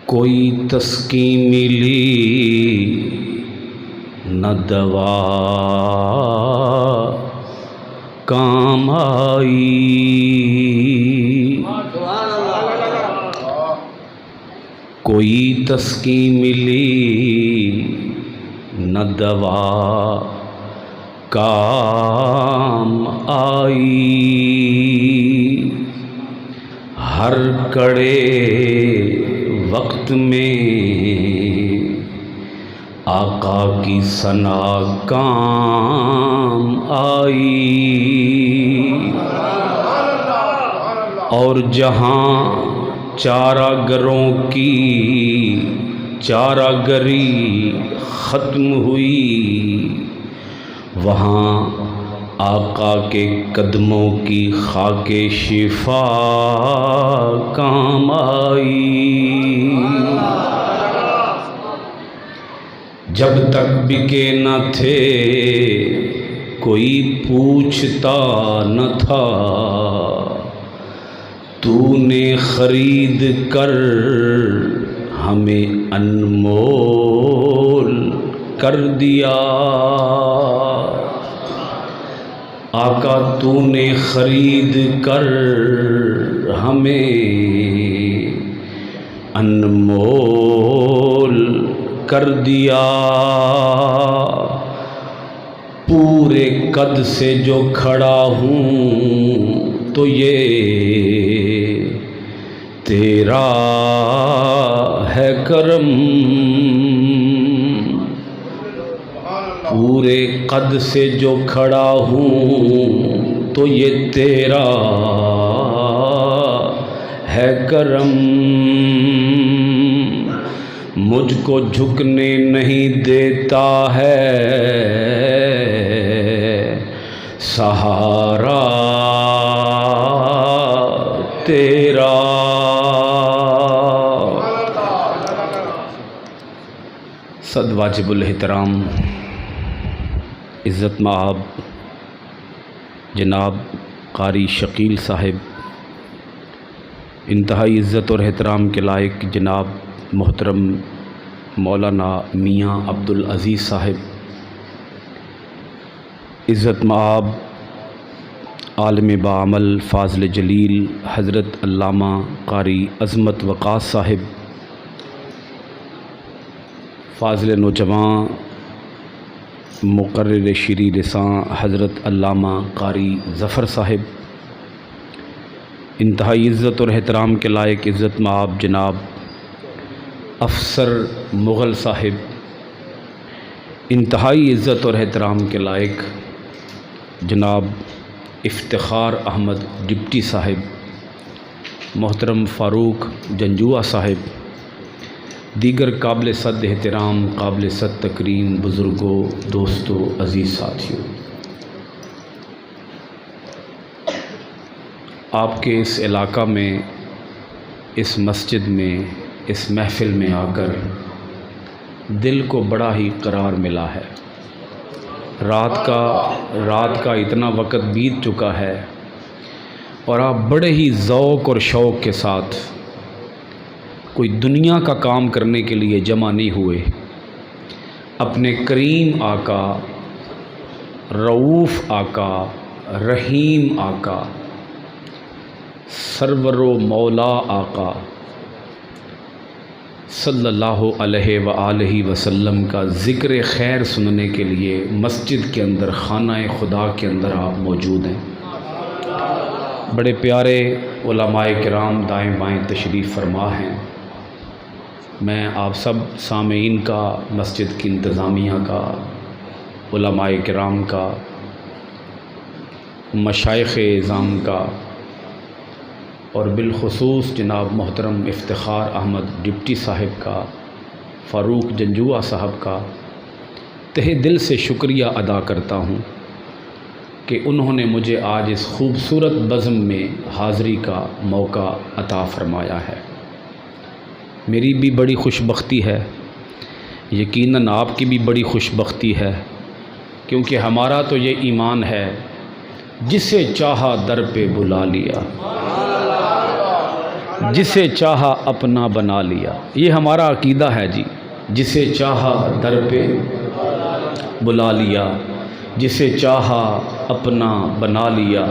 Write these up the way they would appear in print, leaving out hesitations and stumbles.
کوئی تسکین ملی نہ دوا کام آئی، کوئی تسکین ملی نہ دوا کام آئی، ہر کڑے وقت میں آقا کی ثنا کام آئی، اور جہاں چارہ گروں کی چارہ گری ختم ہوئی، وہاں آقا کے قدموں کی خاک شفا کام آئی، جب تک بکے نہ تھے کوئی پوچھتا نہ تھا، تو نے خرید کر ہمیں انمول کر دیا، آقا تو نے خرید کر ہمیں انمول کر دیا، پورے قد سے جو کھڑا ہوں تو یہ تیرا ہے کرم، پورے قد سے جو کھڑا ہوں تو یہ تیرا ہے کرم، مجھ کو جھکنے نہیں دیتا ہے سہارا تیرا، صد واجب الاحترام عزت مآب جناب قاری شکیل صاحب، انتہائی عزت اور احترام کے لائق جناب محترم مولانا میاں عبدالعزیز صاحب، عزت مآب عالم بعمل فاضل جلیل حضرت علامہ قاری عظمت وقاص صاحب، فاضل نوجوان مقرر شیریں لساں حضرت علامہ قاری ظفر صاحب، انتہائی عزت اور احترام کے لائق عزت مآب جناب افسر مغل صاحب، انتہائی عزت اور احترام کے لائق جناب افتخار احمد ڈپٹی صاحب، محترم فاروق جنجوعہ صاحب، دیگر قابل صد احترام قابل صد تکریم بزرگوں، دوستوں، عزیز ساتھیوں، آپ کے اس علاقہ میں، اس مسجد میں، اس محفل میں آ کر دل کو بڑا ہی قرار ملا ہے، رات کا اتنا وقت بیت چکا ہے اور آپ بڑے ہی ذوق اور شوق کے ساتھ کوئی دنیا کا کام کرنے کے لیے جمع نہیں ہوئے، اپنے کریم آقا، رؤوف آقا، رحیم آقا، سرور و مولا آقا صلی اللہ علیہ وآلہ وسلم کا ذکر خیر سننے کے لیے مسجد کے اندر، خانہ خدا کے اندر آپ موجود ہیں۔ بڑے پیارے علماء کرام دائیں بائیں تشریف فرما ہیں، میں آپ سب سامعین کا، مسجد کی انتظامیہ کا، علماء کرام کا، مشائخ اعظام کا، اور بالخصوص جناب محترم افتخار احمد ڈپٹی صاحب کا، فاروق جنجوعہ صاحب کا تہہ دل سے شکریہ ادا کرتا ہوں کہ انہوں نے مجھے آج اس خوبصورت بزم میں حاضری کا موقع عطا فرمایا ہے۔ میری بھی بڑی خوش بختی ہے، یقیناً آپ کی بھی بڑی خوش بختی ہے، کیونکہ ہمارا تو یہ ایمان ہے جسے چاہا در پہ بلا لیا، جسے چاہا اپنا بنا لیا. یہ ہمارا عقیدہ ہے جی. جسے چاہا در پہ بلا لیا، جسے چاہا اپنا بنا لیا.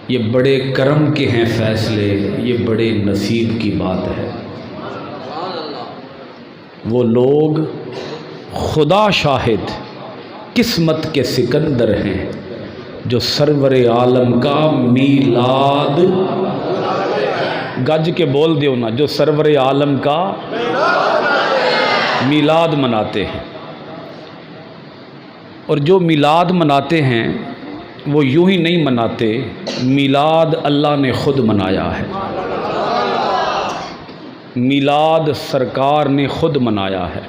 یہ بڑے کرم کے ہیں فیصلے، یہ بڑے نصیب کی بات ہے. وہ لوگ خدا شاہد قسمت کے سکندر ہیں جو سرور عالم کا میلاد، گج کے بول دیو نا، جو سرور عالم کا میلاد مناتے ہیں. اور جو میلاد مناتے ہیں وہ یوں ہی نہیں مناتے، میلاد اللہ نے خود منایا ہے. میلاد سرکار نے خود منایا ہے.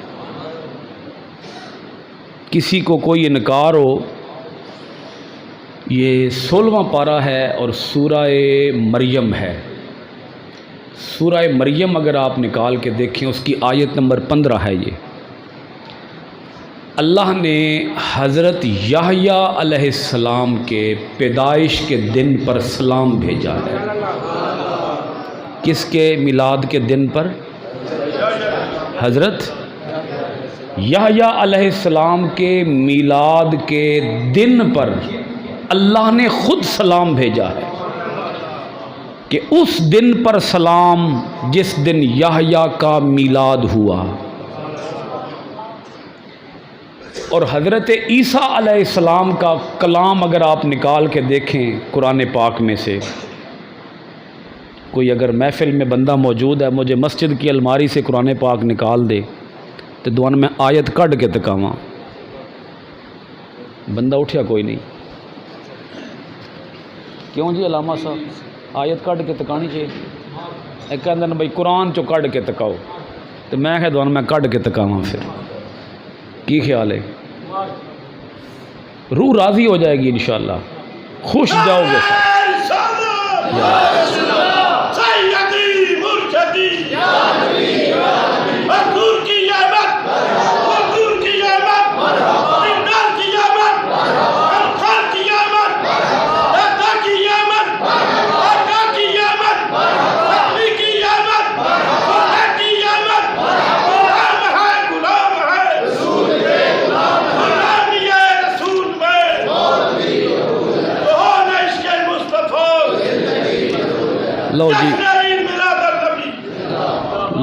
کسی کو کوئی انکار ہو، یہ 16واں پارہ ہے اور سورہ مریم ہے. سورہ مریم اگر آپ نکال کے دیکھیں اس کی آیت نمبر 15 ہے. یہ اللہ نے حضرت یحییٰ علیہ السلام کے پیدائش کے دن پر سلام بھیجا ہے. کس کے میلاد کے دن پر؟ حضرت یحییٰ علیہ السلام کے میلاد کے دن پر اللہ نے خود سلام بھیجا ہے کہ اس دن پر سلام جس دن یحییٰ کا میلاد ہوا. اور حضرت عیسیٰ علیہ السلام کا کلام اگر آپ نکال کے دیکھیں قرآن پاک میں سے، کوئی اگر محفل میں بندہ موجود ہے مجھے مسجد کی الماری سے قرآن پاک نکال دے تو دوان میں آیت کڈ کے تکاواں. بندہ اٹھیا کوئی نہیں. کیوں جی علامہ صاحب آیت کڈ کے تکانی چاہیے؟ ایک کہتے ہیں بھائی قرآن چو کڈ کے تکاؤ، تو میں کہ دوان میں کڈ کے تکاواں. پھر کی خیال ہے؟ روح راضی ہو جائے گی انشاءاللہ، خوش جاؤ گے.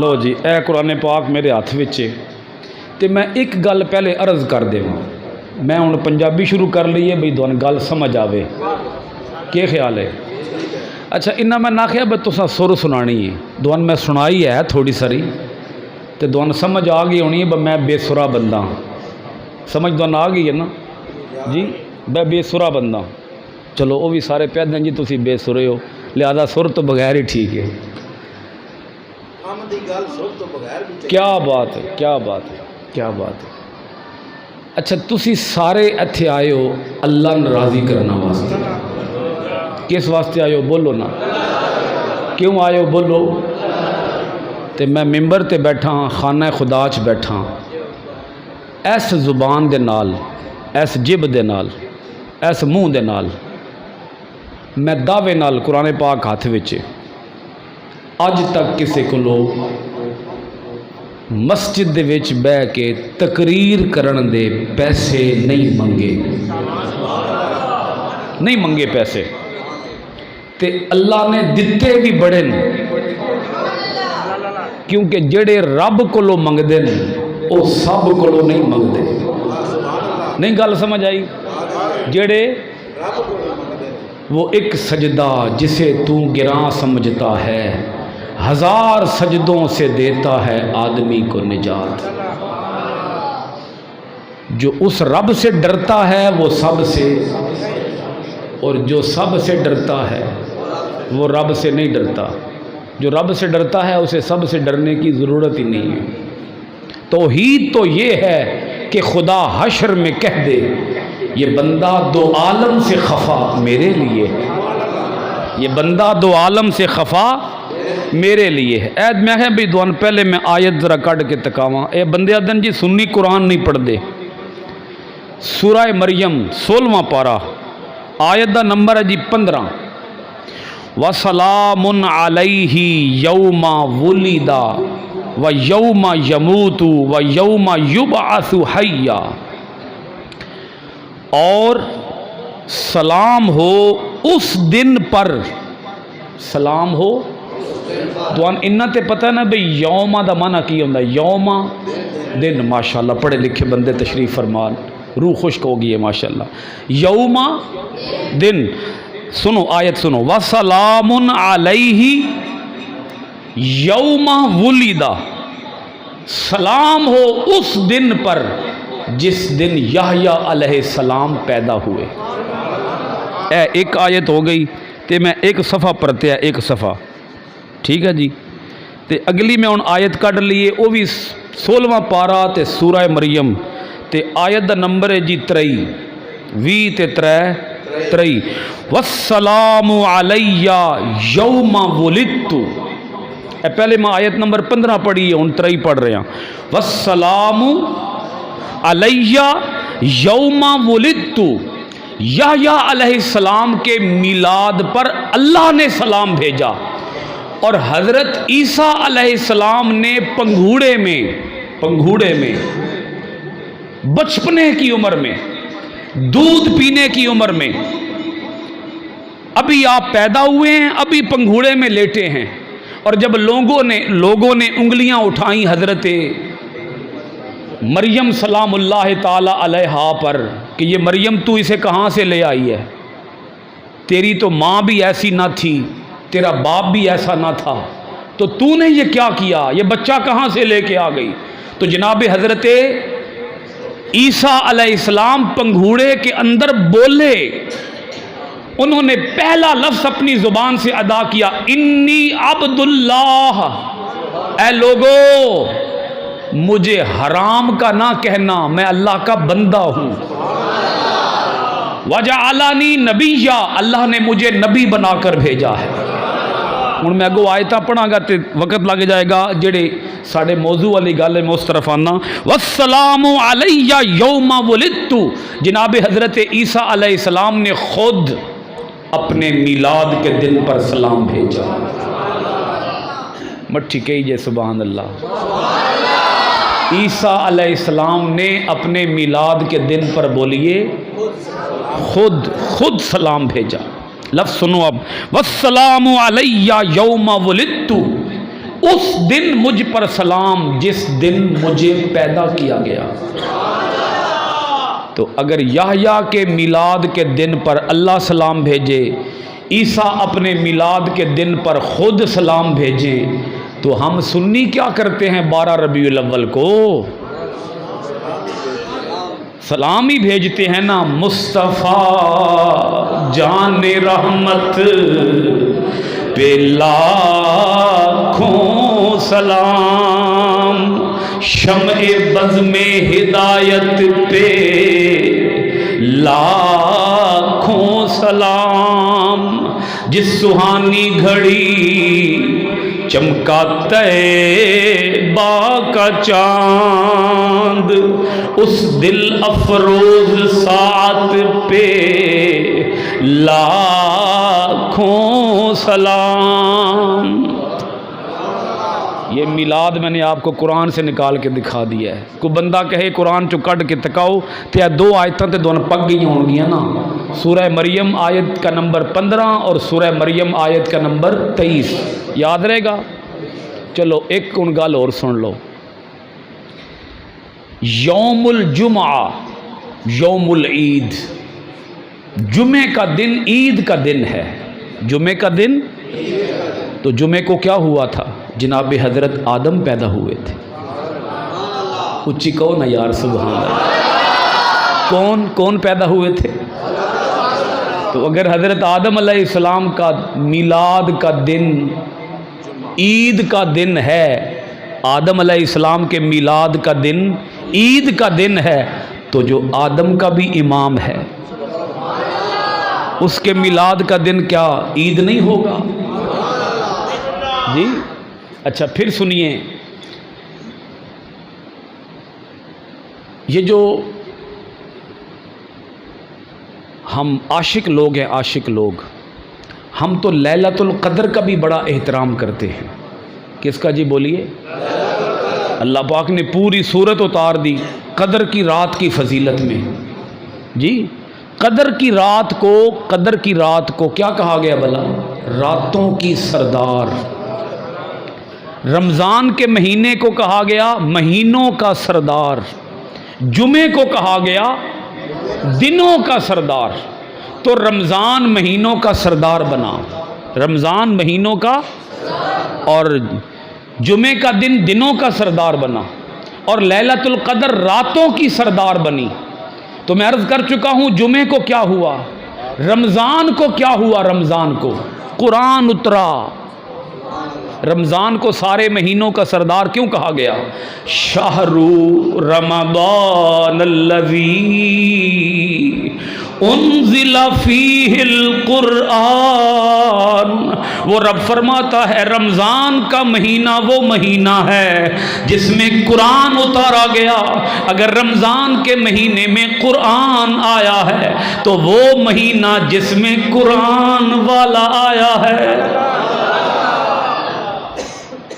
لو جی اے قرآن پاک میرے ہاتھ وچ ہے تے میں ایک گل پہلے عرض کر دیواں. میں ہن پنجابی شروع کر لیے بھئی دوان گل سمجھ آوے. کیا خیال ہے؟ اچھا انہاں میں ناخیا بھئی تساں سر سنانی ہے، دوان میں سنائی ہے تھوڑی ساری تے دوان سمجھ آ گئی ہونی ہے بھئی میں بے سرا بندہ ہوں. سمجھ دوان آ گئی ہے نا جی؟ میں بے سرا بندہ ہوں. چلو وہ بھی سارے پہ دیں جی تسی بے سرے ہو، لہذا سر تو بغیر ہی ٹھیک ہے. کیا بات ہے، کیا بات ہے، کیا بات ہے. اچھا تسی سارے اتھے آئے ہو اللہ نے راضی کرنا واسطے. کس واسطے آئے ہو بولو نا؟ کیوں آئے ہو بولو؟ تے میں ممبر تے بیٹھا ہاں، خانہ خدا چ بیٹھا ہاں، ایس زبان دے نال، ایس جب دے نال، ایس منہ دے نال میں دعوے نال قرآن پاک ہاتھ وچ اج تک کسی کو مسجد دے وچ بہ کے تقریر کرن دے پیسے نہیں منگے، نہیں منگے پیسے. تے اللہ نے دتے بھی بڑے نے، کیونکہ جڑے رب کولو منگدے نے وہ سب کولو نہیں منگدے. نہیں گل سمجھ آئی؟ جڑے وہ ایک سجدہ جسے تو گراں سمجھتا ہے، ہزار سجدوں سے دیتا ہے آدمی کو نجات. جو اس رب سے ڈرتا ہے وہ سب سے، اور جو سب سے ڈرتا ہے وہ رب سے نہیں ڈرتا. جو رب سے ڈرتا ہے اسے سب سے ڈرنے کی ضرورت ہی نہیں ہے. توحید تو یہ ہے کہ خدا حشر میں کہہ دے یہ بندہ دو عالم سے خفا میرے لیے ہے، یہ بندہ دو عالم سے خفا میرے لیے ہے. عید میں ہے بھی دوان پہلے میں آیت ذرا کٹ کے تکاواں. اے بندے آدن جی سنی قرآن نہیں پڑھ دے. سورہ مریم 16واں پارہ آیت دا نمبر ہے جی 15. وسلام علیہ یوم ولد و یوم یموت و یوم یبعث حیا، اور سلام ہو اس دن پر، سلام ہو تو انہاں تے پتہ نا بھئی یوما دا معنی کی ہوندا ہے؟ یوما دن، ماشاءاللہ پڑھے لکھے بندے تشریف فرمان، روح خشک ہو گئی ہے ماشاءاللہ. یوما دن، سنو آیت سنو، وسلام علیہ یوم ولدا، سلام ہو اس دن پر جس دن یحییٰ علیہ السلام پیدا ہوئے. اے ایک آیت ہو گئی تے میں ایک صفحہ پڑھتے ہیں، ایک صفحہ، ٹھیک ہے جی. تے اگلی میں ہن آیت کڈ لیے، وہ بھی 16واں پارہ تے سورہ مریم تے آیت دا نمبر ہے جی 23 20 تے 3 والسلام علیہ یوم ولدت. اے پہلے میں آیت نمبر 15 پڑھی ہے، ہن 23 پڑھ رہے ہیں. والسلام علیہ یوم ولدت، یحییٰ علیہ السلام کے میلاد پر اللہ نے سلام بھیجا، اور حضرت عیسیٰ علیہ السلام نے پنگھوڑے میں بچپنے کی عمر میں، دودھ پینے کی عمر میں، ابھی آپ پیدا ہوئے ہیں، ابھی پنگھوڑے میں لیٹے ہیں، اور جب لوگوں نے انگلیاں اٹھائیں حضرت مریم سلام اللہ تعالی علیہا پر کہ یہ مریم تو اسے کہاں سے لے آئی ہے، تیری تو ماں بھی ایسی نہ تھی، تیرا باپ بھی ایسا نہ تھا، تو نے یہ کیا کیا، یہ بچہ کہاں سے لے کے آ گئی؟ تو جناب حضرت عیسیٰ علیہ السلام پنگھوڑے کے اندر بولے، انہوں نے پہلا لفظ اپنی زبان سے ادا کیا، انی عبد اللہ. اے لوگو، مجھے حرام کا نہ کہنا، میں اللہ کا بندہ ہوں. وجعلنی نبیا، اللہ نے مجھے نبی بنا کر بھیجا ہے. ہوں میں اگو آیتاں پڑھاں گا تے وقت لگ جائے گا، جڑے ساڑے موضوع والی گل ہے میں اس طرف آنا. والسلام علیہ یوم ولدت، جناب حضرت عیسیٰ علیہ السلام نے خود اپنے میلاد کے دن پر سلام بھیجا. مٹھی کہیے سبحان اللہ. عیسیٰ علیہ السلام نے اپنے میلاد کے دن پر بولیے خود سلام بھیجا. لفظ سنو اب، والسلام علیہ یوم ولدت، اس دن مجھ پر سلام جس دن مجھے پیدا کیا گیا. تو اگر یحییٰ کے میلاد کے دن پر اللہ سلام بھیجے، عیسیٰ اپنے میلاد کے دن پر خود سلام بھیجیں، تو ہم سنی کیا کرتے ہیں 12 ربیع الاول کو؟ سلام ہی بھیجتے ہیں نا. مصطفیٰ جان رحمت پہ لاکھوں سلام، شمع بزم ہدایت پہ لاکھوں سلام، جس سہانی گھڑی چمکا طیبہ کا چاند، اس دل افروز ساعت پہ لاکھوں سلام. یہ میلاد میں نے آپ کو قرآن سے نکال کے دکھا دیا ہے. کوئی بندہ کہے قرآن چو کٹ کے تکاؤ تو یہ 2 آیتیں تے دونوں پک گئی ہوں گی نا. سورہ مریم آیت کا نمبر 15 اور سورہ مریم آیت کا نمبر 23 یاد رہے گا. چلو ایک ان گل اور سن لو. یوم الجمعہ، یوم العید، جمعے کا دن عید کا دن ہے. جمعے کا دن، تو جمعے کو کیا ہوا تھا؟ جناب حضرت آدم پیدا ہوئے تھے. اچھی کہو نا یار سبحان اللہ. کون پیدا ہوئے تھے؟ تو اگر حضرت آدم علیہ السلام کا میلاد کا دن عید کا دن ہے، آدم علیہ السلام کے میلاد کا دن عید کا دن ہے، تو جو آدم کا بھی امام ہے اس کے میلاد کا دن کیا عید نہیں ہوگا جی؟ اچھا پھر سنیے، یہ جو ہم عاشق لوگ ہیں، عاشق لوگ، ہم تو لیلۃ القدر کا بھی بڑا احترام کرتے ہیں. کس کا جی بولیے؟ اللہ پاک نے پوری صورت اتار دی قدر کی رات کی فضیلت میں. جی قدر کی رات کو کیا کہا گیا بھلا؟ راتوں کی سردار. رمضان کے مہینے کو کہا گیا مہینوں کا سردار. جمعے کو کہا گیا دنوں کا سردار. تو رمضان مہینوں کا سردار بنا، رمضان مہینوں کا، اور جمعے کا دن دنوں کا سردار بنا، اور لیلۃ القدر راتوں کی سردار بنی. تو میں عرض کر چکا ہوں جمعے کو کیا ہوا، رمضان کو کیا ہوا. رمضان کو قرآن اترا. رمضان کو سارے مہینوں کا سردار کیوں کہا گیا؟ شہر رمضان الذی انزل فیہ القرآن. وہ رب فرماتا ہے رمضان کا مہینہ وہ مہینہ ہے جس میں قرآن اتارا گیا. اگر رمضان کے مہینے میں قرآن آیا ہے تو وہ مہینہ جس میں قرآن والا آیا ہے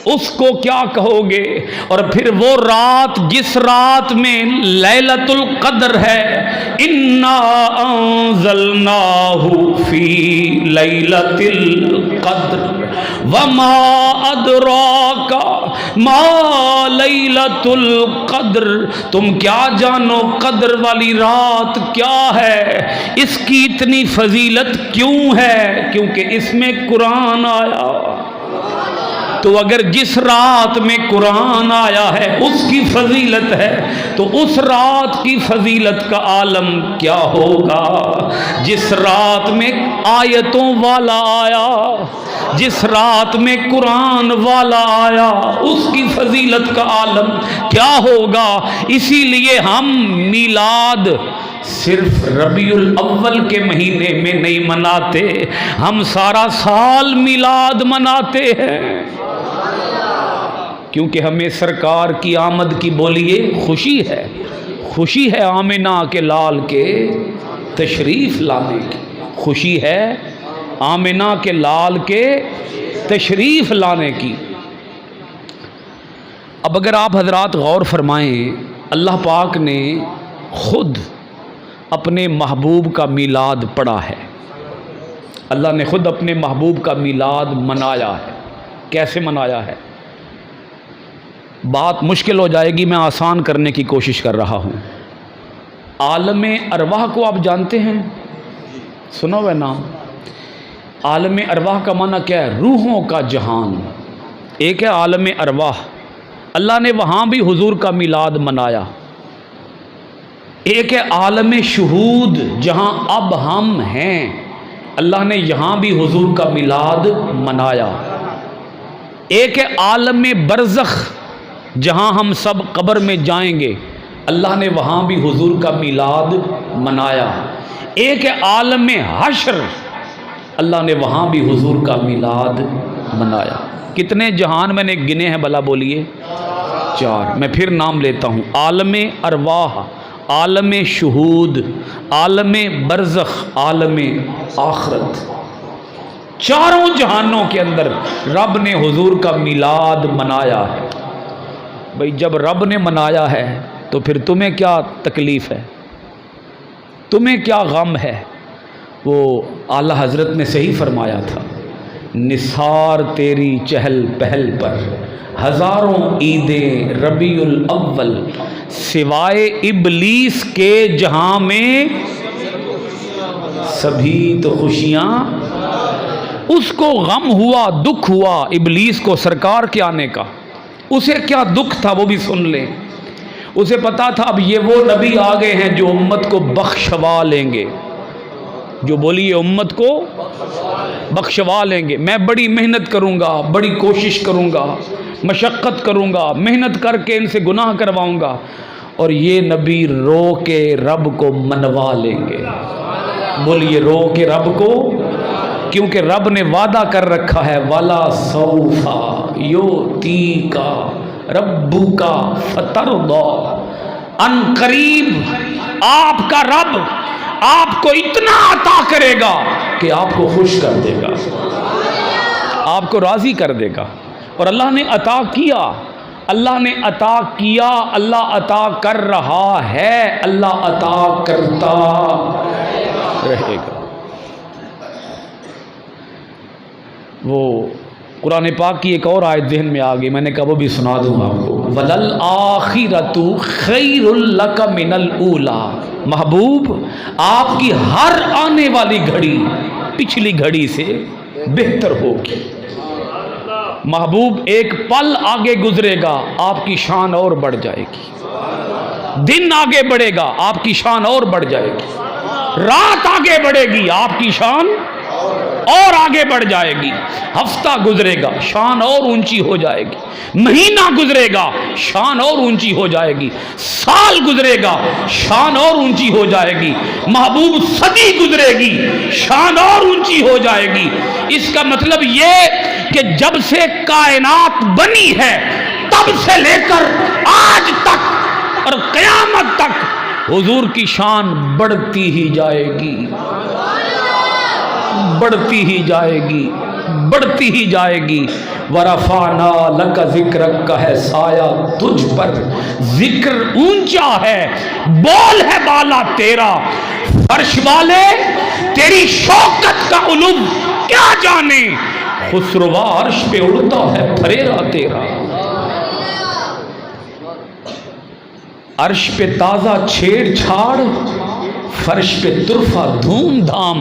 اس کو کیا کہو گے؟ اور پھر وہ رات جس رات میں لیلۃ القدر ہے، انا انزلناہ فی لیلۃ القدر وما ادراک ما لیلۃ القدر. تم کیا جانو قدر والی رات کیا ہے، اس کی اتنی فضیلت کیوں ہے؟ کیونکہ اس میں قرآن آیا. تو اگر جس رات میں قرآن آیا ہے اس کی فضیلت ہے تو اس رات کی فضیلت کا عالم کیا ہوگا جس رات میں آیتوں والا آیا، جس رات میں قرآن والا آیا اس کی فضیلت کا عالم کیا ہوگا. اسی لیے ہم میلاد صرف ربیع الاول کے مہینے میں نہیں مناتے، ہم سارا سال میلاد مناتے ہیں، کیونکہ ہمیں سرکار کی آمد کی بولیے خوشی ہے. خوشی ہے آمنہ کے لال کے تشریف لانے کی. خوشی ہے آمنہ کے لال کے تشریف لانے کی. اب اگر آپ حضرات غور فرمائیں، اللہ پاک نے خود اپنے محبوب کا میلاد پڑھا ہے. اللہ نے خود اپنے محبوب کا میلاد منایا ہے. کیسے منایا ہے؟ بات مشکل ہو جائے گی، میں آسان کرنے کی کوشش کر رہا ہوں. عالم ارواح کو آپ جانتے ہیں؟ سنا ہوا نام؟ عالم ارواح کا معنی کیا ہے؟ روحوں کا جہان. ایک ہے عالم ارواح، اللہ نے وہاں بھی حضور کا میلاد منایا. ایک ہے عالم شہود جہاں اب ہم ہیں، اللہ نے یہاں بھی حضور کا میلاد منایا. ایک ہے عالم برزخ جہاں ہم سب قبر میں جائیں گے، اللہ نے وہاں بھی حضور کا میلاد منایا. ایک ہے عالم حشر، اللہ نے وہاں بھی حضور کا میلاد منایا. کتنے جہان میں نے گنے ہیں بھلا بولیے؟ 4. میں پھر نام لیتا ہوں: عالم ارواح، عالم شہود، عالم برزخ، عالم آخرت. چاروں جہانوں کے اندر رب نے حضور کا میلاد منایا ہے. بھئی جب رب نے منایا ہے تو پھر تمہیں کیا تکلیف ہے، تمہیں کیا غم ہے؟ وہ اعلیٰ حضرت نے صحیح فرمایا تھا، نثار تیری چہل پہل پر ہزاروں عیدیں ربیع الاول، سوائے ابلیس کے جہاں میں سبھی تو خوشیاں. اس کو غم ہوا، دکھ ہوا ابلیس کو سرکار کے آنے کا. اسے کیا دکھ تھا وہ بھی سن لیں. اسے پتا تھا اب یہ وہ نبی آ گئے ہیں جو امت کو بخشوا لیں گے، جو بولیے امت کو بخشوا لیں گے. میں بڑی محنت کروں گا، بڑی کوشش کروں گا، مشقت کروں گا، محنت کر کے ان سے گناہ کرواؤں گا، اور یہ نبی رو کے رب کو منوا لیں گے. بولیے رو کے رب کو، کیونکہ رب نے وعدہ کر رکھا ہے وَلَا سَوْفَ يُؤْتِيكَ رَبُّكَ فَتَرْضَىٰ. ان قریب آپ کا رب آپ کو اتنا عطا کرے گا کہ آپ کو خوش کر دے گا، آپ کو راضی کر دے گا۔ اور اللہ نے عطا کیا، اللہ نے عطا کیا، اللہ عطا کر رہا ہے، اللہ عطا کرتا رہے گا۔ وہ قرآن پاک کی ایک اور آیت ذہن میں آ گئی، میں نے کہا وہ بھی سنا دوں آپ کو۔ وَلَلْآخِرَةُ خَيْرٌ لَكَ مِنَ الْأُولَىٰ، محبوب آپ کی ہر آنے والی گھڑی پچھلی گھڑی سے بہتر ہوگی۔ محبوب ایک پل آگے گزرے گا آپ کی شان اور بڑھ جائے گی، دن آگے بڑھے گا آپ کی شان اور بڑھ جائے گی، رات آگے بڑھے گی آپ کی شان اور آگے بڑھ جائے گی، ہفتہ گزرے گا شان اور اونچی ہو جائے گی، مہینہ گزرے گا شان اور اونچی ہو جائے گی، سال گزرے گا شان اور اونچی ہو جائے گی، محبوب صدی گزرے گی شان اور اونچی ہو جائے گی۔ اس کا مطلب یہ کہ جب سے کائنات بنی ہے تب سے لے کر آج تک اور قیامت تک حضور کی شان بڑھتی ہی جائے گی، بڑھتی ہی جائے گی، بڑھتی ہی جائے گی۔ وَرَفَعْنَا لَكَ ذِكْرَكَ کا ہے سایہ تجھ پر، ذکر اونچا ہے، بول ہے بالا تیرا، فرش والے تیری شوکت کا علو کیا جانے، خسروا عرش پہ اڑتا ہے پھریرا تیرا۔ عرش پہ تازہ چھیڑ چھاڑ، فرش پہ طرفہ دھوم دھام،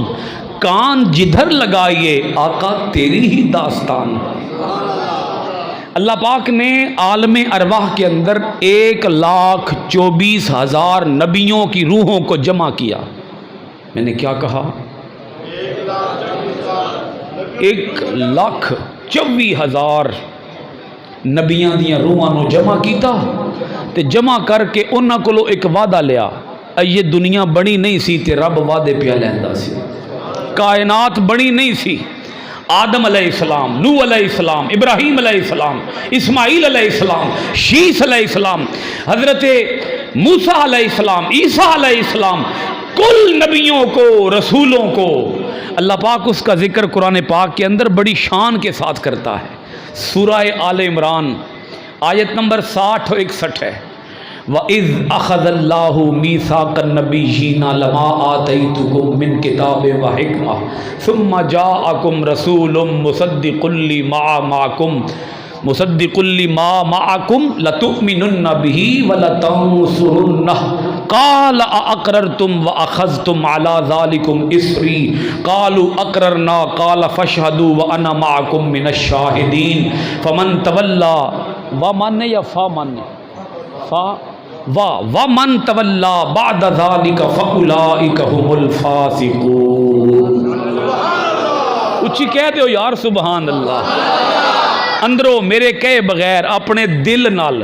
کان جدھر لگائیے آقا تیری ہی داستان۔ اللہ پاک نے عالم ارواح کے اندر 1,24,000 نبیوں کی روحوں کو جمع کیا۔ میں نے کیا کہا؟ 1,24,000 نبیاں دیاں روحاں نو جمع کیتا تے جمع کر کے انہاں کولو ایک وعدہ لیا، یہ دنیا بنی نہیں سی تے رب وعدے پیا لیندا سی، کائنات بنی نہیں سی، آدم علیہ السلام، نوح علیہ السلام، ابراہیم علیہ السلام، اسماعیل علیہ السلام، شیس علیہ السلام، حضرت موسیٰ علیہ السلام، عیسیٰ علیہ السلام، کل نبیوں کو رسولوں کو اللہ پاک اس کا ذکر قرآن پاک کے اندر بڑی شان کے ساتھ کرتا ہے۔ سورہ آل عمران آیت نمبر 60 اور 61 ہے، وَإِذْ أَخَذَ اللَّهُ مِيثَاقَ النَّبِيِّينَ لَمَا آتَيْتُكُم مِّن كِتَابٍ وَحِكْمَةٍ ثُمَّ جَاءَكُمْ رَسُولٌ مُّصَدِّقٌ لِّمَا مَعَكُمْ لَتُؤْمِنُنَّ بِهِ وَلَتَنصُرُنَّهُ قَالَ أَأَقْرَرْتُمْ وَأَخَذْتُمْ عَلَىٰ ذَلِكُمْ إِصْرِي قَالُوا أَقْرَرْنَا قَالَ فَاشْهَدُوا وَأَنَا مَعَكُمْ مِنَ الشَّاهِدِينَ فَمَن تَوَلَّىٰ وَمَن یا فَمَن وَمَن تَوَلَّىٰ بَعْدَ ذَلِكَ فَأُولَٰئِكَ هُمُ الْفَاسِقُونَ۔ اچھی کہہ دو یار سبحان اللہ، اندروں میرے کہے بغیر اپنے دل نال،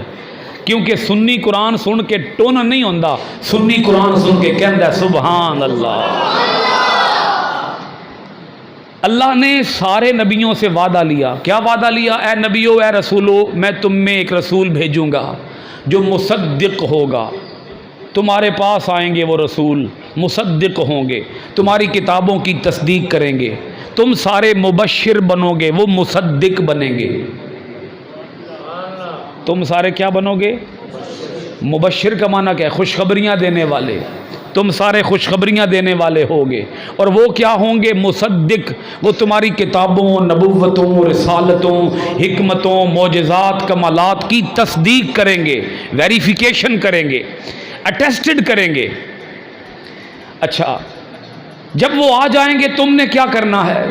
کیونکہ سنی قرآن سن کے ٹون نہیں ہوندا، سنی قرآن سن کے کہندا سبحان اللہ۔ اللہ نے سارے نبیوں سے وعدہ لیا، کیا وعدہ لیا؟ اے نبیو اے رسولو، میں تم میں ایک رسول بھیجوں گا جو مصدق ہوگا، تمہارے پاس آئیں گے وہ رسول، مصدق ہوں گے، تمہاری کتابوں کی تصدیق کریں گے، تم سارے مبشر بنو گے، وہ مصدق بنیں گے۔ تم سارے کیا بنو گے؟ مبشر کا معنی کیا ہے؟ خوشخبریاں دینے والے، تم سارے خوشخبریاں دینے والے ہوگے، اور وہ کیا ہوں گے؟ مصدق، وہ تمہاری کتابوں، نبوتوں، رسالتوں، حکمتوں، معجزات، کمالات کی تصدیق کریں گے، ویریفیکیشن کریں گے، اٹیسٹڈ کریں گے۔ اچھا، جب وہ آ جائیں گے تم نے کیا کرنا ہے؟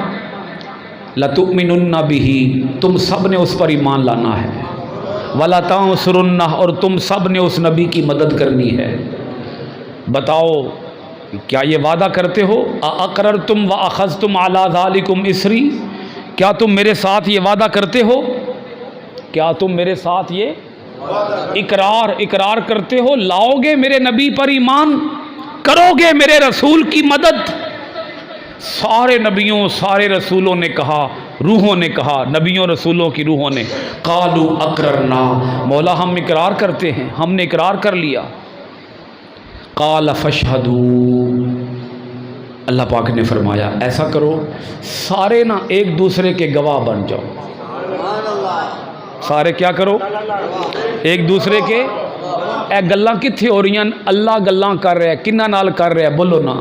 لَتُؤْمِنُنَّ بِهِ، تم سب نے اس پر ایمان لانا ہے، وَلَتَنصُرُنَّهُ، اور تم سب نے اس نبی کی مدد کرنی ہے۔ بتاؤ کیا یہ وعدہ کرتے ہو؟ اَأَقْرَرْتُمْ وَأَخَذْتُمْ عَلَىٰ ذَلِكُمْ إِصْرِي، کیا تم میرے ساتھ یہ وعدہ کرتے ہو؟ کیا تم میرے ساتھ یہ اقرار کرتے ہو؟ لاؤ گے میرے نبی پر ایمان، کرو گے میرے رسول کی مدد؟ سارے نبیوں، سارے رسولوں نے کہا، روحوں نے کہا، نبیوں رسولوں کی روحوں نے، قالوا اقررنا، مولا ہم اقرار کرتے ہیں، ہم نے اقرار کر لیا۔ قال فاشهدوا، اللہ پاک نے فرمایا ایسا کرو سارے نا ایک دوسرے کے گواہ بن جاؤ. سارے کیا کرو؟ ایک دوسرے کے. اے گلاں کتھے ہو رہی ہیں؟ اللہ گلاں کر رہا ہے. کنہاں نال کر رہا ہے؟ بولو نا.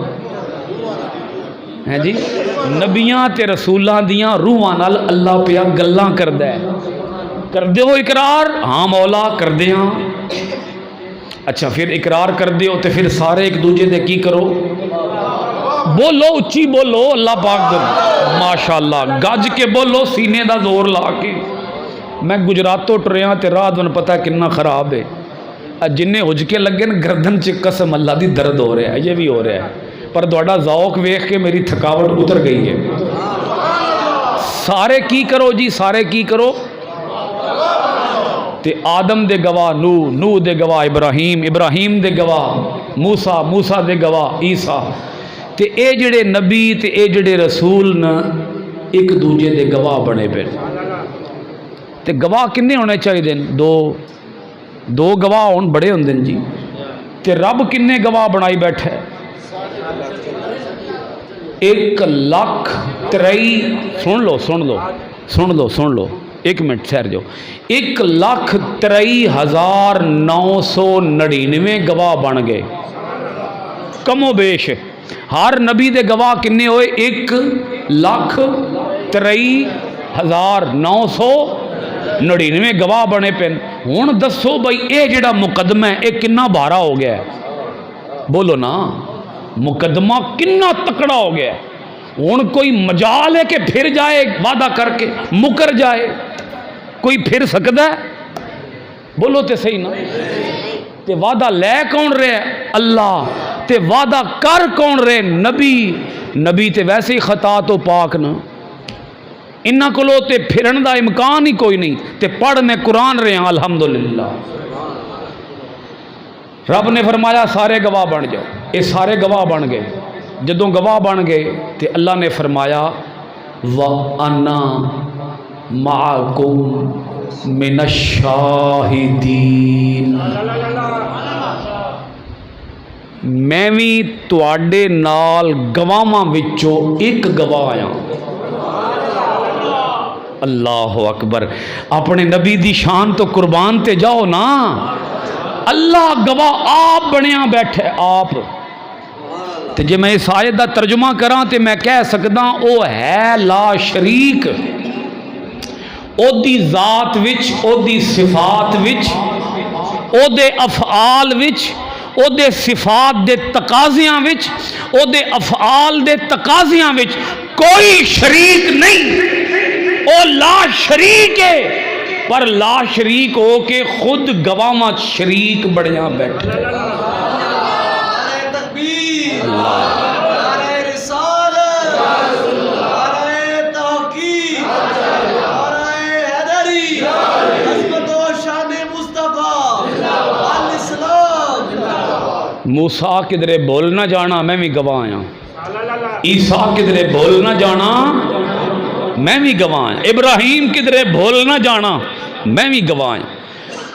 ہیں جی نبیاں تے رسولاں دیاں روحاں نال اللہ پیا گلاں کردا ہے. کردے ہو اقرار؟ ہاں مولا کردے ہاں. اچھا پھر اقرار کردے ہو تے پھر سارے ایک دوجے دے کی کرو؟ بولو اچھی بولو اللہ پاک دے. ماشاءاللہ گج کے بولو سینے دا زور لا کے. میں گجراتوں ٹریاں تے راہ دن پتہ کنا خراب ہے. جنہیں حجکے لگے نا گردن چ قسم اللہ دی درد ہو رہا ہے. یہ بھی ہو رہا ہے پر دوڑا ذوق ویکھ کے میری تھکاوٹ اتر گئی ہے. سارے کی کرو جی سارے کی کرو. تے آدم دے گواہ نوح، نوح دے گواہ ابراہیم، ابراہیم دے گواہ موسیٰ، موسیٰ دے گواہ عیسیٰ. تے اے جڑے نبی تے اے جڑے رسول نا ایک دوجے دے گواہ بنے پہ. تے گواہ کنے ہونے چاہیے؟ دو گواہ ہون بڑے ہوندے جی. تے رب کنے گواہ بنائی بیٹھا ہے؟ 1,03,000 ایک منٹ ٹھہر جاؤ. 1,03,999 گواہ بن گئے کم و بیش. ہر نبی دے گواہ کنے ہوئے؟ 1,03,999 گواہ بنے پن. ہوں دسو بھائی اے جڑا مقدمہ ہے اے کنا بھارا ہو گیا ہے؟ بولو نا. مقدمہ کنا تکڑا ہو گیا ہے. ہوں کوئی مجال ہے کہ پھر جائے وعدہ کر کے مکر جائے؟ کوئی پھر سکتا ہے؟ بولو تے صحیح نا. تے وعدہ لے کون رہے؟ اللہ. تے وعدہ کر کون رہے؟ نبی. نبی تے ویسے ہی خطا تو پاک نا. انہاں کولو تے پھرن دا امکان ہی کوئی نہیں. تے پڑھ میں قرآن رہے ہیں الحمدللہ. رب نے فرمایا سارے گواہ بن جاؤ. یہ سارے گواہ بن گئے. جدوں گواہ بن گئے تے اللہ نے فرمایا وَأَنَا مَعَكُمْ مِنَ الشَّاهِدِينَ. میں بھی تواڈے نال گواہاں وچوں ایک گواہ آیا. اللہ اکبر. اپنے نبی دی شان تو قربان تے جاؤ نا. اللہ گواہ آپ بنیا بیٹھے آپ. تے جے میں اس آیت دا ترجمہ کراں تے میں کہہ سکدا او ہے لا شریک. او دی ذات وچ، او دی صفات وچ، او دے افعال وچ، او دے صفات دے تقاضیاں وچ، او دے افعال دے تقاضیاں وچ کوئی شریک نہیں. او لا شریک ہے پر لا شریک ہو کے خود گواہ شریک بڑیاں بیٹھے. موسیٰ کدھرے بول نہ جانا میں بھی گواہ آیا. عیسیٰ کدھرے بول نہ جانا میں بھی گواہ آیا. ابراہیم کدھرے بول نہ جانا میں بھی گواہ آیا.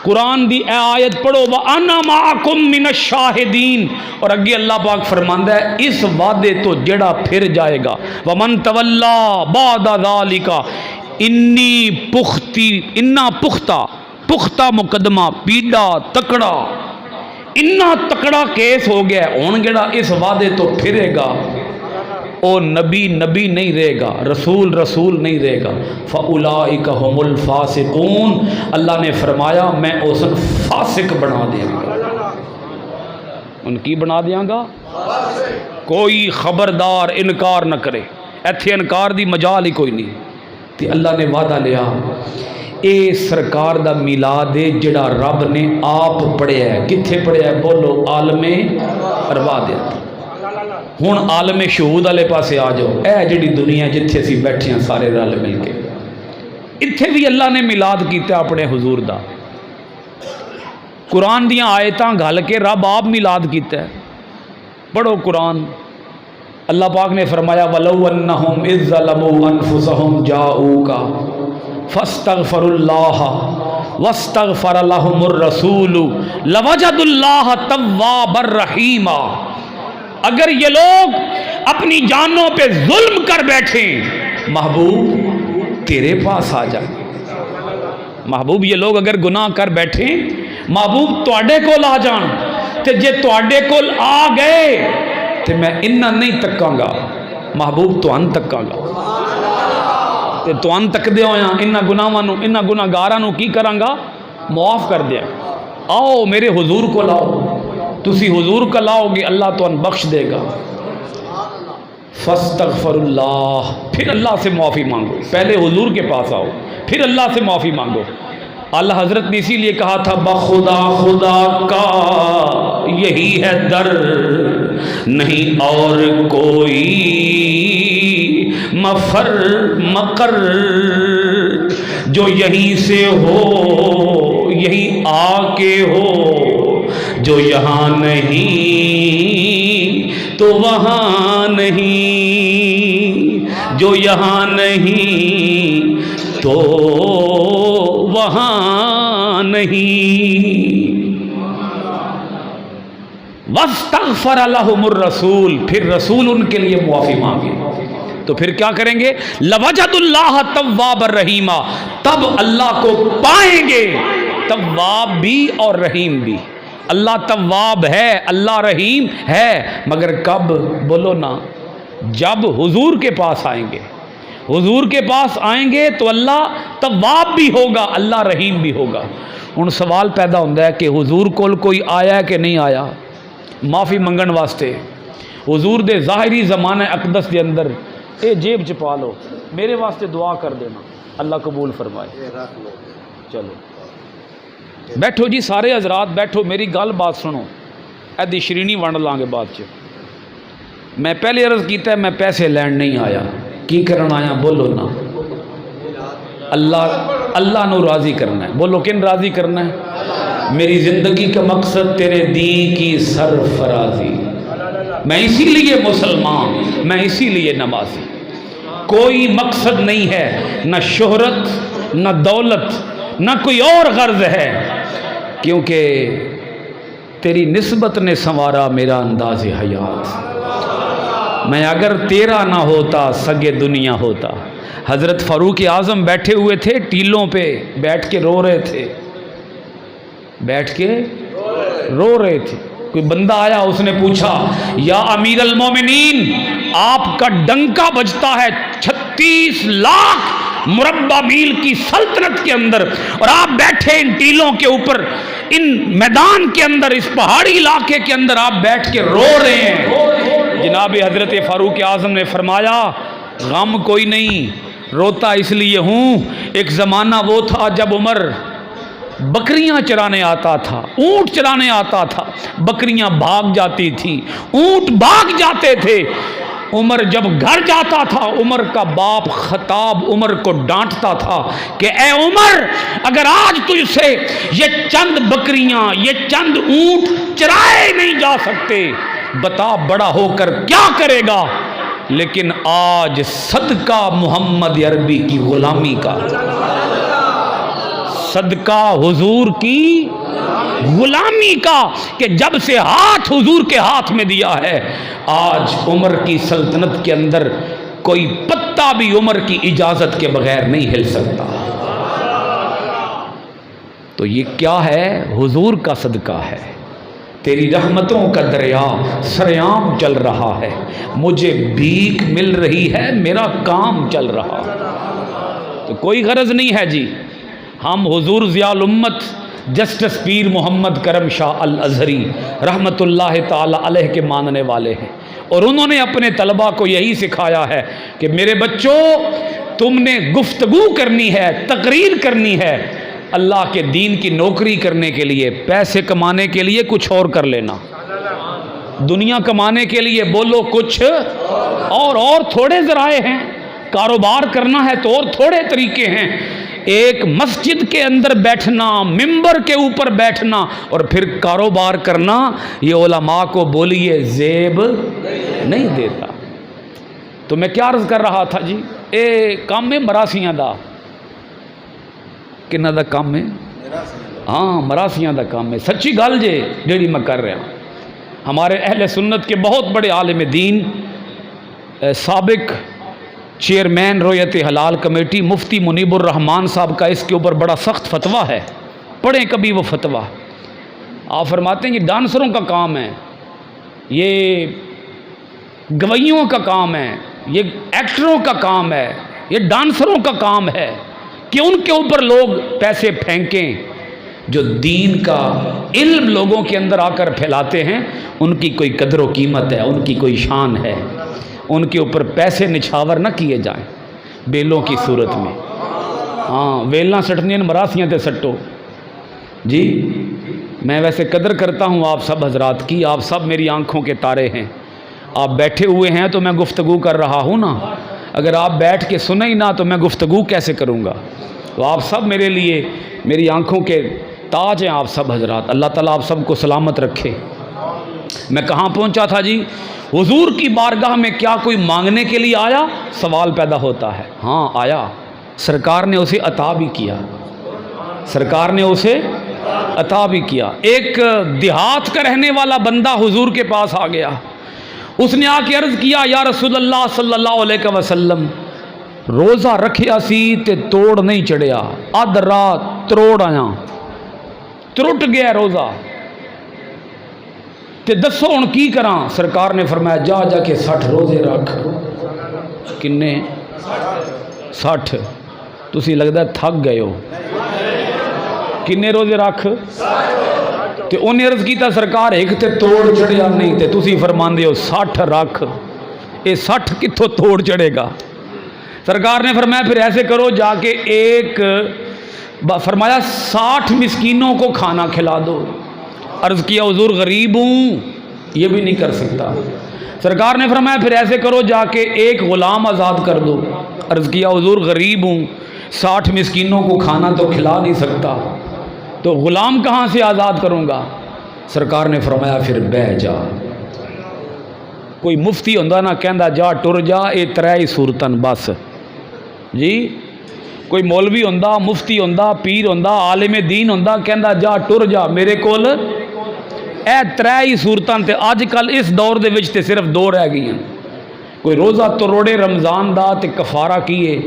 قرآن دی اے آیت پڑھو وَأَنَا مَعَكُمْ مِنَ الشَّاهِدِينَ. اور اگے اللہ پاک فرماندا ہے اس وعدے تو جڑا پھر جائے گا وَمَن تَوَلَّا بَعْدَ ذَلِكَ انا پختہ مقدمہ پیڈا تکڑا اتنا تکڑا کیس ہو گیا. ہن جڑا اس وعدے تو پھرے گا او نبی نبی نہیں رہے گا، رسول رسول نہیں رہے گا. فَأُولَئِكَ هُمُ الْفَاسِقُونَ. اللہ نے فرمایا میں اسن فاسق بنا دیاں گا. ان کی بنا دیاں گا. کوئی خبردار انکار نہ کرے. ایتھے انکار دی مجال ہی کوئی نہیں. تے اللہ نے وعدہ لیا اے سرکار دا میلاد ہے جڑا رب نے آپ پڑھیا ہے. کتھے پڑھیا ہے؟ بولو عالم ارواح دے. ہن عالم شہود والے پاسے آ جاؤ. اے جڑی دنیا جتھے اسی بیٹھے ہیں سارے رل مل کے اتھے بھی اللہ نے میلاد کیتا اپنے حضور دا. قرآن دیاں آیتاں گھل کے رب آپ میلاد کیتا ہے. پڑھو قرآن. اللہ پاک نے فرمایا وَلَوْ أَنَّهُمْ إِذْ ظَلَمُوا أَنفُسَهُمْ جَاءُوكَ فَاسْتَغْفَرُوا اللَّهَ وَاسْتَغْفَرَ لَهُمُ الرَّسُولُ لَوَجَدُوا اللَّهَ تَوَّابًا رَحِيمًا. اگر یہ لوگ اپنی جانوں پہ ظلم کر بیٹھیں محبوب تیرے پاس آ جائیں. محبوب یہ لوگ اگر گناہ کر بیٹھیں محبوب تواڈے کول آ جان تے جے تواڈے کول آ گئے تے میں انہاں نہیں تکاں گا محبوب تواں تکاں گا تے تواں تکدے ہویاں انہاں گناہاں نو انہاں گناہگاراں نو کی کراں گا معاف کر دیا. آؤ میرے حضور کو لاؤ تسی حضور کا لاؤ گے اللہ تواں بخش دے گا. فاستغفر اللہ پھر اللہ سے معافی مانگو. پہلے حضور کے پاس آؤ پھر اللہ سے معافی مانگو. اللہ حضرت نے اسی لیے کہا تھا بخدا خدا کا یہی ہے در نہیں اور کوئی مفر مقر جو یہیں سے ہو یہیں آ کے ہو جو یہاں نہیں تو وہاں نہیں جو یہاں نہیں تو وہاں نہیں. واستغفر لهم الرسول پھر رسول ان کے لیے معافی مانگے تو پھر کیا کریں گے لوجد اللہ تواب الرحیم تب اللہ کو پائیں گے تواب بھی اور رحیم بھی. اللہ تواب ہے اللہ رحیم ہے مگر کب بولو نا جب حضور کے پاس آئیں گے. حضور کے پاس آئیں گے تو اللہ تواب بھی ہوگا اللہ رحیم بھی ہوگا. ہن سوال پیدا ہوتا ہے کہ حضور کول کوئی آیا ہے کہ نہیں آیا معافی منگن واسطے. حضور دے ظاہری زمانہ اقدس دے اندر اے جیب چ پا لو میرے واسطے دعا کر دینا اللہ قبول فرمائے. چلو بیٹھو جی سارے حضرات بیٹھو میری گل بات سنو ایدی شرینی ونڈ لانگے بعد چ. میں پہلے عرض کیتا ہے میں پیسے لین نہیں آیا کی کرنا آیا بولو نا اللہ نو راضی کرنا ہے. بولو کن راضی کرنا ہے میری زندگی کا مقصد تیرے دین کی سرفرازی. میں اسی لیے مسلمان میں اسی لیے نمازی. کوئی مقصد نہیں ہے نہ شہرت نہ دولت نہ کوئی اور غرض ہے کیونکہ تیری نسبت نے سنوارا میرا انداز حیات. میں اگر تیرا نہ ہوتا سگے دنیا ہوتا. حضرت فاروق اعظم بیٹھے ہوئے تھے ٹیلوں پہ بیٹھ کے رو رہے تھے بیٹھ کے رو رہے تھے. کوئی بندہ آیا اس نے پوچھا یا امیر المومنین آپ کا ڈنکا بجتا ہے 36 لاکھ مربع میل کی سلطنت کے اندر اور آپ بیٹھے ان ٹیلوں کے اوپر ان میدان کے اندر اس پہاڑی علاقے کے اندر آپ بیٹھ کے رو رہے ہیں. جناب حضرت فاروق اعظم نے فرمایا غم کوئی نہیں روتا اس لیے ہوں ایک زمانہ وہ تھا جب عمر بکریاں چرانے آتا تھا اونٹ چرانے آتا تھا بکریاں بھاگ جاتی تھی اونٹ بھاگ جاتے تھے. عمر جب گھر جاتا تھا عمر کا باپ خطاب عمر کو ڈانٹتا تھا کہ اے عمر اگر آج تجھ سے یہ چند بکریاں یہ چند اونٹ چرائے نہیں جا سکتے بتا بڑا ہو کر کیا کرے گا. لیکن آج صدقہ محمد عربی کی غلامی کا صدقہ حضور کی غلامی کا کہ جب سے ہاتھ حضور کے ہاتھ میں دیا ہے آج عمر کی سلطنت کے اندر کوئی پتا بھی عمر کی اجازت کے بغیر نہیں ہل سکتا. تو یہ کیا ہے حضور کا صدقہ ہے. تیری رحمتوں کا دریا سریام چل رہا ہے مجھے بھیک مل رہی ہے میرا کام چل رہا. تو کوئی غرض نہیں ہے جی ہم حضور ضیاء الامت جسٹس پیر محمد کرم شاہ الازہری رحمت اللہ تعالی علیہ کے ماننے والے ہیں اور انہوں نے اپنے طلباء کو یہی سکھایا ہے کہ میرے بچوں تم نے گفتگو کرنی ہے تقریر کرنی ہے اللہ کے دین کی نوکری کرنے کے لیے پیسے کمانے کے لیے کچھ اور کر لینا دنیا کمانے کے لیے بولو کچھ اور تھوڑے ذرائع ہیں کاروبار کرنا ہے تو اور تھوڑے طریقے ہیں. ایک مسجد کے اندر بیٹھنا ممبر کے اوپر بیٹھنا اور پھر کاروبار کرنا یہ علماء کو بولیے زیب نہیں دیتا. تو میں کیا عرض کر رہا تھا جی اے کام میں مراسیاں دا کنہ دا کام ہے ہاں مراسیاں دا کام ہے سچی گل جے جیڑی میں کر رہا. ہمارے اہل سنت کے بہت بڑے عالم دین، سابق چیئرمین رویت حلال کمیٹی مفتی منیب الرحمان صاحب کا اس کے اوپر بڑا سخت فتویٰ ہے، پڑھیں کبھی وہ فتویٰ۔ آپ فرماتے ہیں یہ ڈانسروں کا کام ہے، یہ گویوں کا کام ہے، یہ ایکٹروں کا کام ہے، یہ ڈانسروں کا کام ہے کہ ان کے اوپر لوگ پیسے پھینکیں۔ جو دین کا علم لوگوں کے اندر آ کر پھیلاتے ہیں ان کی کوئی قدر و قیمت ہے، ان کی کوئی شان ہے، ان کے اوپر پیسے نچھاور نہ کیے جائیں بیلوں کی صورت میں۔ ہاں ویلاں سٹنیاں مراسیاں تے سٹو جی۔ میں ویسے قدر کرتا ہوں آپ سب حضرات کی، آپ سب میری آنکھوں کے تارے ہیں، آپ بیٹھے ہوئے ہیں تو میں گفتگو کر رہا ہوں نا، اگر آپ بیٹھ کے سنیں ہی نہ تو میں گفتگو کیسے کروں گا؟ تو آپ سب میرے لیے میری آنکھوں کے تاج ہیں آپ سب حضرات، اللہ تعالیٰ آپ سب کو سلامت رکھے۔ میں کہاں پہنچا تھا جی؟ حضور کی بارگاہ میں کیا کوئی مانگنے کے لیے آیا؟ سوال پیدا ہوتا ہے۔ ہاں آیا، سرکار نے اسے عطا بھی کیا، سرکار نے اسے عطا بھی کیا۔ ایک دیہات کا رہنے والا بندہ حضور کے پاس آ گیا، اس نے آ کے عرض کیا یا رسول اللہ صلی اللہ علیہ وسلم، روزہ رکھیا سی تے توڑ نہیں چڑھیا، اد رات تروڑ آیا، ترٹ گیا روزہ تے دسو ہن کی کراں؟ سرکار نے فرمایا جا جا کے 60 روزے رکھ۔ کنے؟ 60۔ تسی لگدا تھک گئے ہو۔ کنے روزے رکھ؟ تے انہیں عرض کیتا سرکار ایک تے توڑ چڑھیا نہیں، تے تسی فرماندے ہو 60 رکھ، اے 60 کتھوں توڑ چڑھے گا؟ سرکار نے فرمایا پھر ایسے کرو، جا کے ایک فرمایا 60 مسکینوں کو کھانا کھلا دو۔ عرض کیا حضور غریب ہوں، یہ بھی نہیں کر سکتا۔ سرکار نے فرمایا پھر ایسے کرو، جا کے ایک غلام آزاد کر دو۔ عرض کیا حضور غریب ہوں، 60 مسکینوں کو کھانا تو کھلا نہیں سکتا، تو غلام کہاں سے آزاد کروں گا؟ سرکار نے فرمایا پھر بہ جا۔ کوئی مفتی ہوندا نہ کہندا جا ٹر جا، اے ترے ہی صورتن بس جی۔ کوئی مولوی ہوندا، مفتی ہوندا، پیر ہوندا، عالم دین ہوندا، کہندا جا ٹر جا میرے کول اے ترے ہی صورتاں، تے اج کل اس دور دے وچ تے صرف 2 رہ گئی ہیں۔ کوئی روزہ توڑے رمضان دا تے کفارہ کیے،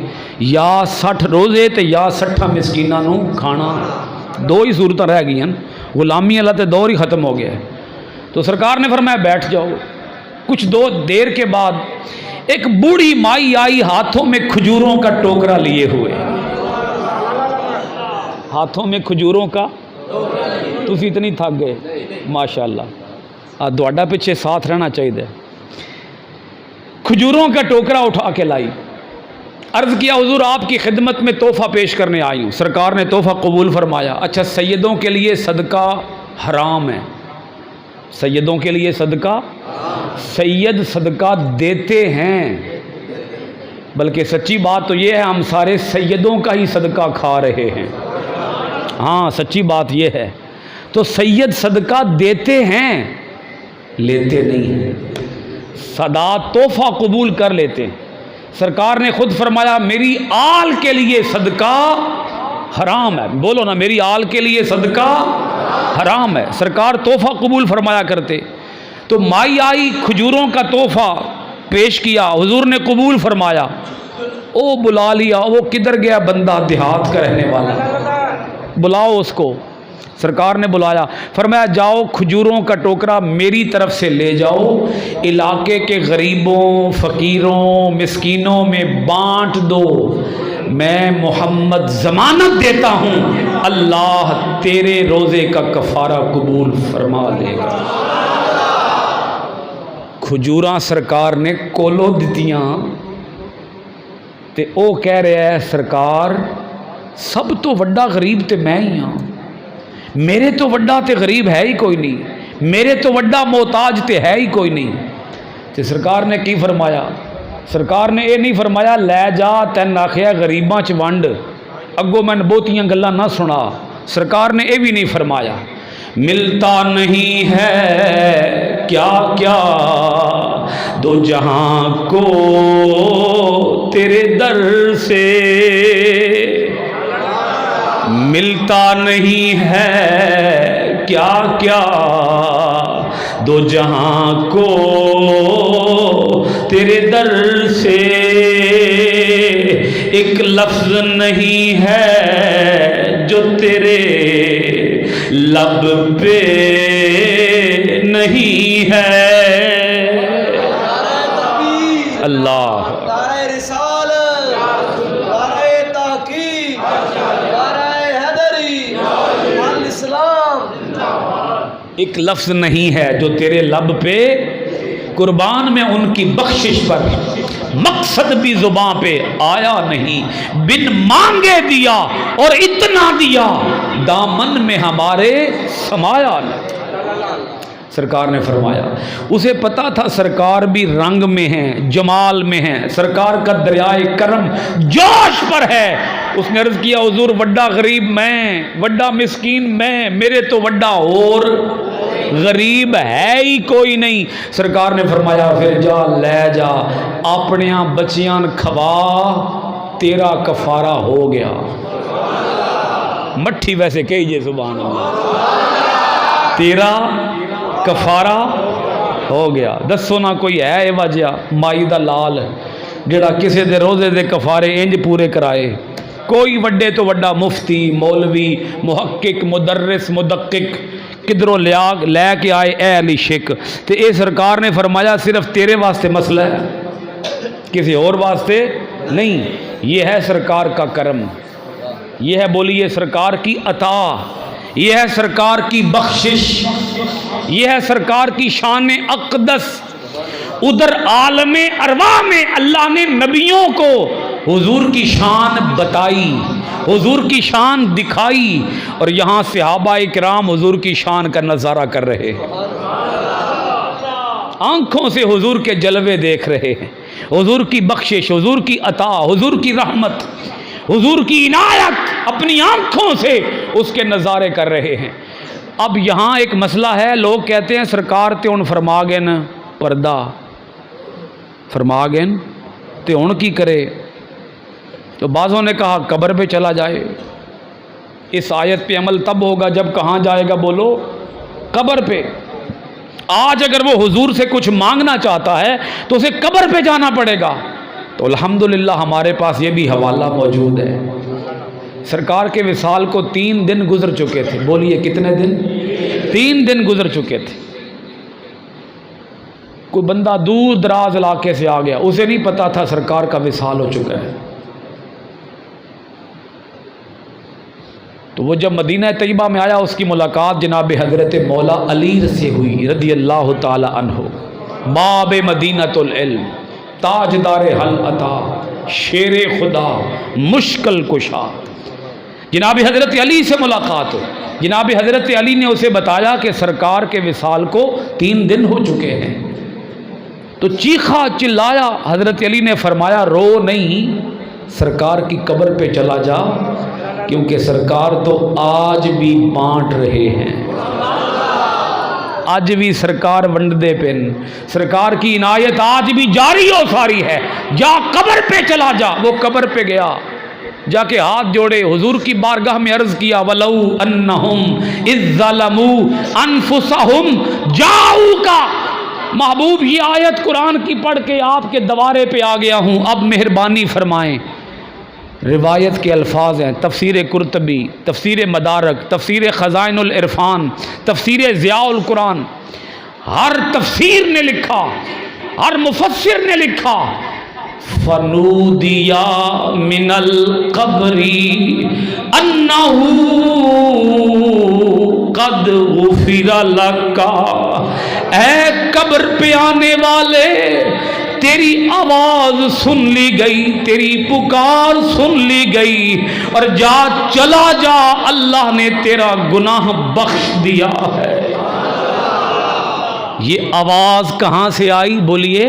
یا 60 روزے تے یا 60 مسکیناں نو کھانا، 2 ہی صورتاں رہ گئی ہیں۔ غلامی والا تے دور ہی ختم ہو گیا ہے۔ تو سرکار نے فرمایا بیٹھ جاؤ۔ کچھ دیر کے بعد ایک بوڑھی مائی آئی، ہاتھوں میں کھجوروں کا ٹوکرا لیے ہوئے، ہاتھوں میں کھجوروں کا۔ تسی اتنی تھک گئے ماشاءاللہ، دوڑا پیچھے ساتھ رہنا چاہیے۔ کھجوروں کا ٹوکرا اٹھا کے لائی، عرض کیا حضور آپ کی خدمت میں تحفہ پیش کرنے آئی ہوں۔ سرکار نے تحفہ قبول فرمایا۔ اچھا سیدوں کے لیے صدقہ حرام ہے، سیدوں کے لیے صدقہ، سید صدقہ دیتے ہیں، بلکہ سچی بات تو یہ ہے ہم سارے سیدوں کا ہی صدقہ کھا رہے ہیں۔ ہاں سچی بات یہ ہے، تو سید صدقہ دیتے ہیں، لیتے نہیں ہیں، سادات تحفہ قبول کر لیتے ہیں۔ سرکار نے خود فرمایا میری آل کے لیے صدقہ حرام ہے، بولو نا میری آل کے لیے صدقہ حرام ہے۔ سرکار تحفہ قبول فرمایا کرتے، تو مائی آئی، کھجوروں کا تحفہ پیش کیا، حضور نے قبول فرمایا۔ او بلا لیا، وہ کدھر گیا بندہ دیہات کا رہنے والا، بلاؤ اس کو۔ سرکار نے بلایا، فرمایا جاؤ کھجوروں کا ٹوکرا میری طرف سے لے جاؤ، علاقے کے غریبوں، فقیروں، مسکینوں میں بانٹ دو، میں محمد ضمانت دیتا ہوں اللہ تیرے روزے کا کفارہ قبول فرما لے گا۔ کھجوراں سرکار نے کولو دتیاں تے او کہہ رہا ہے سرکار سب تو وڈا غریب تے میں ہی ہاں، میرے تو وڈا تے غریب ہے ہی کوئی نہیں، میرے تو وڈا محتاج تے ہے ہی کوئی نہیں۔ تے سرکار نے کی فرمایا؟ سرکار نے یہ نہیں فرمایا لے جا تین آخیا غریباں چ ونڈ، اگوں میں بہتیاں گلاں نہ سنا۔ سرکار نے یہ بھی نہیں فرمایا ملتا نہیں ہے کیا کیا دو جہاں کو تیرے در سے، ملتا نہیں ہے کیا کیا دو جہاں کو تیرے در سے ایک لفظ نہیں ہے جو تیرے لب پہ نہیں ہے۔ اللہ ایک لفظ نہیں ہے جو تیرے لب پہ، قربان میں ان کی بخشش پر مقصد بھی زباں پہ آیا نہیں، بن مانگے دیا اور اتنا دیا، دامن میں ہمارے سمایا نہیں۔ سرکار نے فرمایا، اسے پتا تھا سرکار بھی رنگ میں ہیں، جمال میں ہیں، سرکار کا دریائے کرم جوش پر ہے۔ اس نے عرض کیا حضور وڈا غریب میں، وڈا مسکین میں، میرے تو وڈا اور غریب ہے ہی کوئی نہیں۔ سرکار نے فرمایا پھر جا لے جا اپنیاں بچیاں کھوا، تیرا کفارہ ہو گیا۔ مٹھی ویسے کہیے سبحان اللہ، تیرا کفارہ ہو گیا۔ دسو نہ کوئی ہے یہ وجہ مائی دا لال جڑا کسے دے روزے دے کفارے انج پورے کرائے؟ کوئی وڈے تو وڈا مفتی، مولوی، محقق، مدرس، مدقق کدھروں لے کے آئے اے علی شک، تو اے سرکار نے فرمایا صرف تیرے واسطے مسئلہ ہے، کسی اور واسطے نہیں۔ یہ ہے سرکار کا کرم، یہ ہے بولیے سرکار کی عطا، یہ ہے سرکار کی بخشش، یہ ہے سرکار کی شان اقدس۔ ادھر عالم ارواح میں اللہ نے نبیوں کو حضور کی شان بتائی، حضور کی شان دکھائی، اور یہاں صحابہ کرام حضور کی شان کا نظارہ کر رہے ہیں، آنکھوں سے حضور کے جلوے دیکھ رہے ہیں، حضور کی بخشش، حضور کی عطا، حضور کی رحمت، حضور کی عنایت، اپنی آنکھوں سے اس کے نظارے کر رہے ہیں۔ اب یہاں ایک مسئلہ ہے، لوگ کہتے ہیں سرکار تے ہن فرما گئے نا پردہ، فرما گئے تے ہن کی کرے؟ تو بعضوں نے کہا قبر پہ چلا جائے۔ اس آیت پہ عمل تب ہوگا جب کہاں جائے گا؟ بولو قبر پہ۔ آج اگر وہ حضور سے کچھ مانگنا چاہتا ہے تو اسے قبر پہ جانا پڑے گا۔ تو الحمدللہ ہمارے پاس یہ بھی حوالہ موجود ہے۔ سرکار کے وصال کو 3 دن گزر چکے تھے، بولیے کتنے دن؟ 3 دن گزر چکے تھے۔ کوئی بندہ دور دراز علاقے سے آ گیا، اسے نہیں پتا تھا سرکار کا وصال ہو چکا ہے۔ تو وہ جب مدینہ طیبہ میں آیا، اس کی ملاقات جناب حضرت مولا علی سے ہوئی رضی اللہ تعالی عنہ، باب مدینۃ العلم، تاجدار حل عطا، شیر خدا، مشکل کشا۔ جناب حضرت علی سے ملاقات ہو، جناب حضرت علی نے اسے بتایا کہ سرکار کے وصال کو 3 دن ہو چکے ہیں۔ تو چیخا چلایا، حضرت علی نے فرمایا رو نہیں، سرکار کی قبر پہ چلا جا، کیونکہ سرکار تو آج بھی بانٹ رہے ہیں، آج بھی سرکار ونڈ دے پن، سرکار کی عنایت آج بھی جاری و ساری ہے، جا قبر پہ چلا جا۔ وہ قبر پہ گیا، جا کے ہاتھ جوڑے، حضور کی بارگاہ میں عرض کیا وَلَوْ أَنَّهُمْ إِذ ظَّلَمُوا أَنفُسَهُمْ جَاءُوكَ۔ محبوب یہ آیت قرآن کی پڑھ کے آپ کے دوارے پہ آ گیا ہوں، اب مہربانی فرمائیں۔ روایت کے الفاظ ہیں، تفسیر قرطبی، تفسیر مدارک، تفسیر خزائن العرفان، تفسیر ضیاء القرآن، ہر تفسیر نے لکھا، ہر مفسر نے لکھا فنودیا من القبر انہ قد غفر لک۔ اے قبر پہ آنے والے، تیری آواز سن لی گئی، تیری پکار سن لی گئی، اور جا چلا جا، اللہ نے تیرا گناہ بخش دیا ہے۔ یہ آواز کہاں سے آئی؟ بولیے